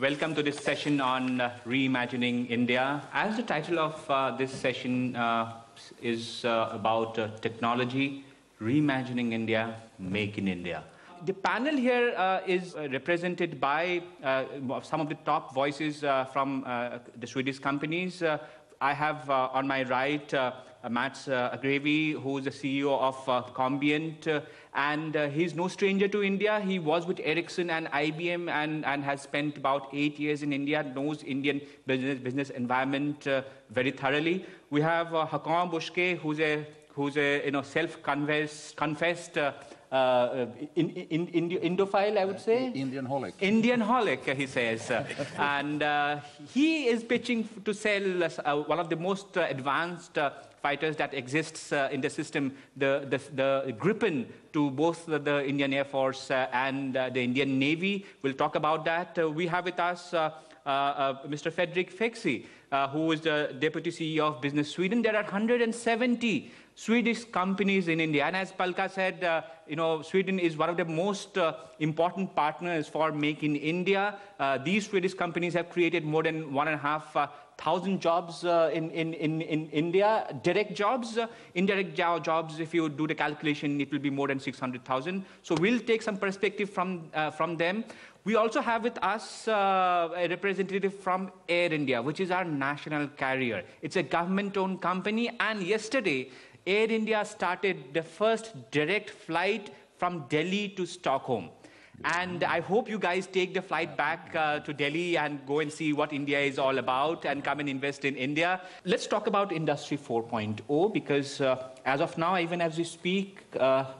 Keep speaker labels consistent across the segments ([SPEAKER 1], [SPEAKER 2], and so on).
[SPEAKER 1] Welcome to this session on reimagining India. As the title of this session is about technology, reimagining India, make in India. The panel here is represented by some of the top voices from the Swedish companies. I have on my right Mats Agrevi, who is the CEO of Combient, and he's no stranger to India. He was with Ericsson and IBM and has spent about 8 years in India, knows Indian business environment very thoroughly. We have Hakan Bushke, who's a self-confessed Indophile, I would say.
[SPEAKER 2] Indian-holic.
[SPEAKER 1] Indian-holic, he says. And he is pitching to sell one of the most advanced fighters that exists in the system, the Gripen, to both the Indian Air Force and the Indian Navy. We'll talk about that. We have with us Mr. Frederik Fexe, who is the Deputy CEO of Business Sweden. There are 170 Swedish companies in India. And as Palka said, Sweden is one of the most important partners for Make in India. These Swedish companies have created more than 1,500 jobs in India, direct jobs. Indirect jobs, if you do the calculation, it will be more than 600,000. So we'll take some perspective from them. We also have with us a representative from Air India, which is our national carrier. It's a government-owned company, and yesterday, Air India started the first direct flight from Delhi to Stockholm. And I hope you guys take the flight back to Delhi and go and see what India is all about and come and invest in India. Let's talk about Industry 4.0 because as of now, even as we speak,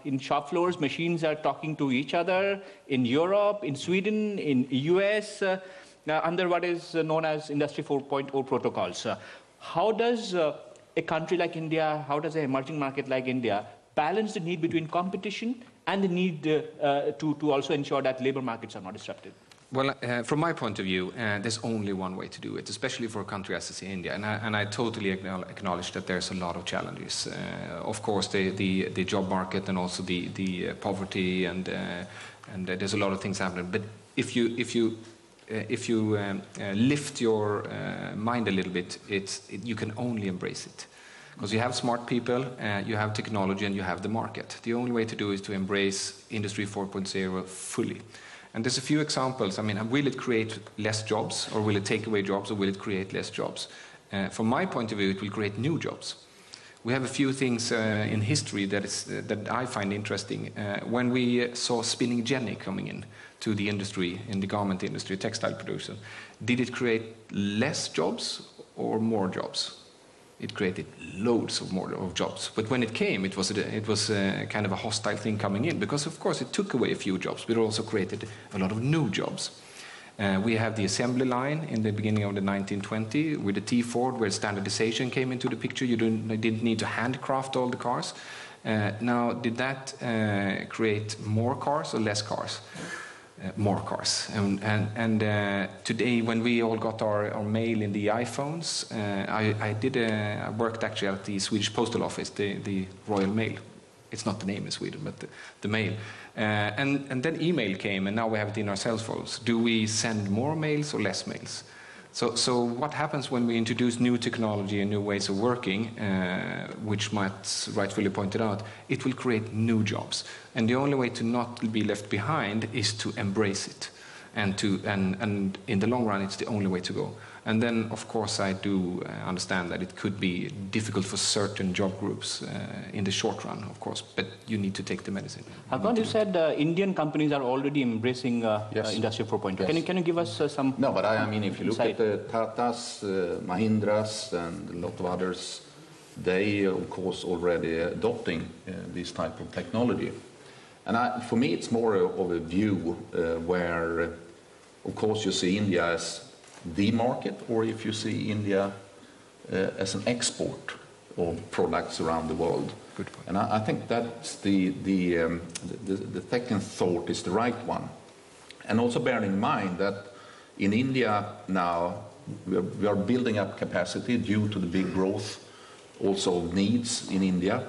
[SPEAKER 1] in shop floors, machines are talking to each other in Europe, in Sweden, in US, under what is known as Industry 4.0 protocols. How does a country like India, how does an emerging market like India balance the need between competition and the need to also ensure that labor markets are not disrupted?
[SPEAKER 3] Well, from my point of view, there's only one way to do it, especially for a country as India. And I totally acknowledge that there's a lot of challenges. Of course, the job market and also the poverty and there's a lot of things happening. But if you lift your mind a little bit, you can only embrace it. Because you have smart people, you have technology, and you have the market. The only way to do is to embrace Industry 4.0 fully. And there's a few examples. I mean, will it create less jobs, or will it take away jobs, or will it create less jobs? From my point of view, it will create new jobs. We have a few things in history that I find interesting. When we saw spinning jenny coming in to the industry, in the garment industry, textile production, did it create less jobs or more jobs? It created loads of more jobs. But when it came, it was kind of a hostile thing coming in, because of course it took away a few jobs, but it also created a lot of new jobs. We have the assembly line in the beginning of the 1920s with the T-Ford, where standardization came into the picture. You didn't need to handcraft all the cars. Now, did that create more cars or less cars? More cars. And today, when we all got our mail in the iPhones, I worked actually at the Swedish Postal Office, the Royal Mail. It's not the name in Sweden, but the mail. And then email came, and now we have it in our cell phones. Do we send more mails or less mails? So what happens when we introduce new technology and new ways of working, which Mats rightfully pointed out, it will create new jobs. And the only way to not be left behind is to embrace it. And in the long run, it's the only way to go. And then, of course, I do understand that it could be difficult for certain job groups in the short run, of course, but you need to take the medicine.
[SPEAKER 1] Hakan, you said Indian companies are already embracing Industry 4.0.
[SPEAKER 2] Yes.
[SPEAKER 1] Can you give us some
[SPEAKER 2] No, but I mean, if you look at the Tatas, Mahindras, and a lot of others, they, of course, already adopting this type of technology. And for me, it's more of a view where, of course, you see India as the market, or if you see India as an export of products around the world.
[SPEAKER 3] Good point.
[SPEAKER 2] And I think that's the second thought is the right one. And also bearing in mind that in India now, we are building up capacity due to the big growth also of needs in India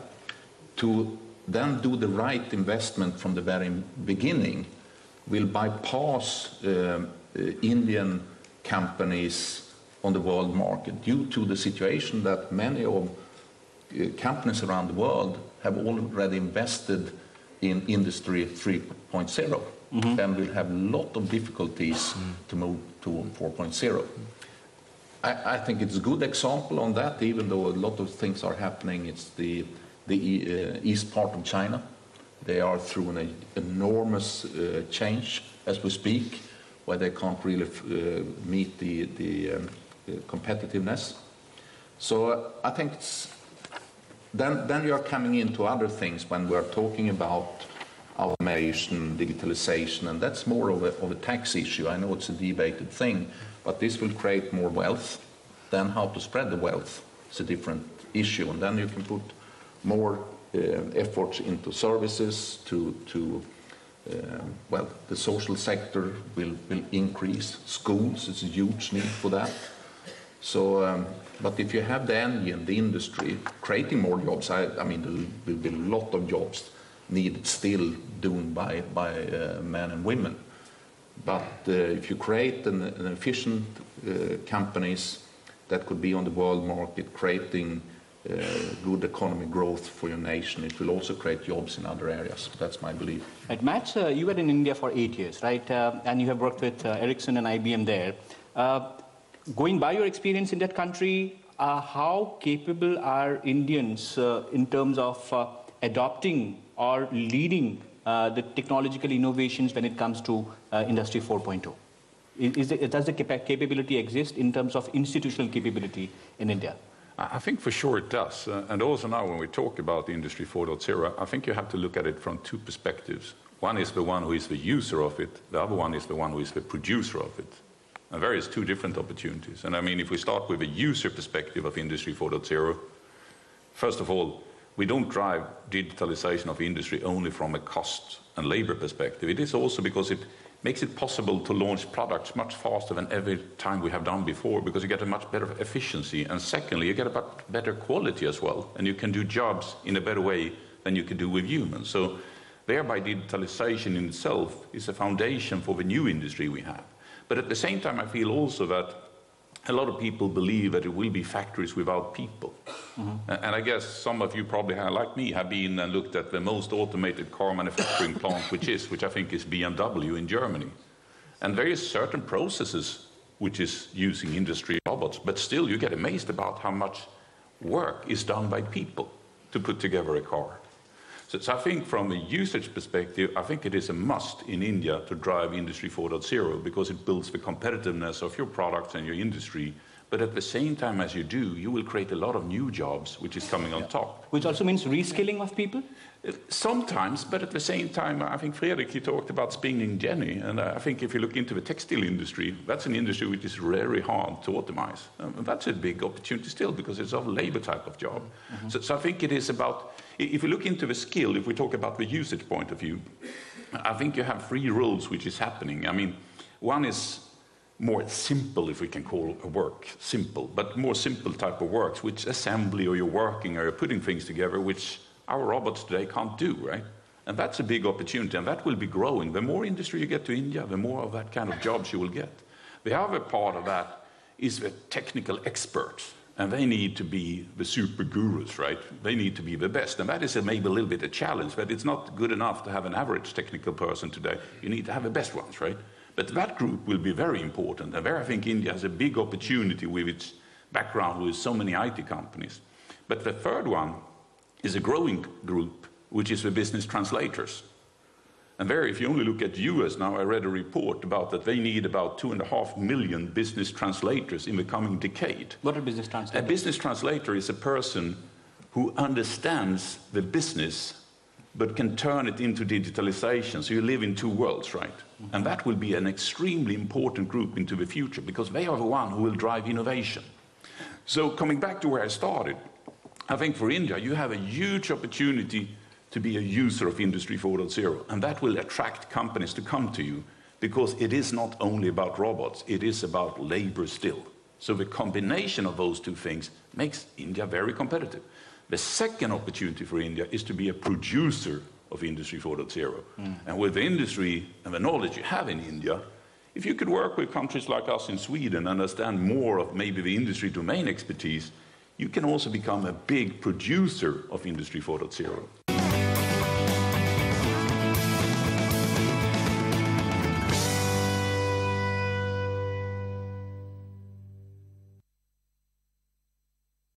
[SPEAKER 2] to then do the right investment from the very beginning will bypass Indian companies on the world market due to the situation that many of companies around the world have already invested in Industry 3.0 and will have a lot of difficulties to move to 4.0. I think it's a good example on that, even though a lot of things are happening. It's the east part of China. They are through an enormous change as we speak, where they can't really meet the competitiveness. So I think then you are coming into other things when we're talking about automation, digitalization, and that's more of a tax issue. I know it's a debated thing, but this will create more wealth. Then how to spread the wealth is a different issue, and then you can put more efforts into services well, the social sector will increase. Schools, it's a huge need for that. So, but if you have the engine, the industry, creating more jobs, I mean, there will be a lot of jobs needed still done by men and women. But if you create an efficient companies that could be on the world market, creating good economic growth for your nation, it will also create jobs in other areas. That's my belief.
[SPEAKER 1] Right, Mats, you were in India for 8 years, right? And you have worked with Ericsson and IBM there. Going by your experience in that country, how capable are Indians in terms of adopting or leading the technological innovations when it comes to Industry 4.0? Does the capability exist in terms of institutional capability in India?
[SPEAKER 4] I think for sure it does. And also now when we talk about Industry 4.0, I think you have to look at it from two perspectives. One is the one who is the user of it, the other one is the one who is the producer of it. And there is two different opportunities. And I mean, if we start with a user perspective of Industry 4.0, first of all, we don't drive digitalization of industry only from a cost and labor perspective. It is also because it makes it possible to launch products much faster than every time we have done before, because you get a much better efficiency. And secondly, you get a better quality as well. And you can do jobs in a better way than you can do with humans. So thereby digitalization in itself is a foundation for the new industry we have. But at the same time, I feel also that a lot of people believe that it will be factories without people. And I guess some of you probably, like me, have been and looked at the most automated car manufacturing plant, which I think is BMW in Germany. And there is certain processes which is using industry robots, but still you get amazed about how much work is done by people to put together a car. So I think from a usage perspective, I think it is a must in India to drive Industry 4.0 because it builds the competitiveness of your products and your industry. But at the same time as you do, you will create a lot of new jobs, which is coming on top.
[SPEAKER 1] Which also means reskilling of people?
[SPEAKER 4] Sometimes, but at the same time, I think Frederik, he talked about spinning Jenny. And I think if you look into the textile industry, that's an industry which is very hard to automate. That's a big opportunity still because it's a labor type of job. So I think it is about, if you look into the skill, if we talk about the usage point of view, I think you have three roles which is happening. I mean, one is more simple, if we can call a work simple, but more simple type of works, which assembly or you're working or you're putting things together, which our robots today can't do, right? And that's a big opportunity, and that will be growing. The more industry you get to India, the more of that kind of jobs you will get. The other part of that is the technical experts, and they need to be the super gurus, right? They need to be the best, and that is maybe a little bit a challenge, but it's not good enough to have an average technical person today. You need to have the best ones, right? But that group will be very important, and there I think India has a big opportunity with its background with so many IT companies. But the third one is a growing group, which is the business translators. And there, if you only look at the US now, I read a report about that they need about 2.5 million business translators in the coming decade.
[SPEAKER 1] What are business translators?
[SPEAKER 4] A business translator is a person who understands the business but can turn it into digitalization. So you live in two worlds, right? And that will be an extremely important group into the future because they are the one who will drive innovation. So coming back to where I started, I think for India, you have a huge opportunity to be a user of Industry 4.0, and that will attract companies to come to you because it is not only about robots, it is about labor still. So the combination of those two things makes India very competitive. The second opportunity for India is to be a producer of Industry 4.0. And with the industry and the knowledge you have in India, If you could work with countries like us in Sweden, understand more of maybe the industry domain expertise, you can also become a big producer of Industry 4.0.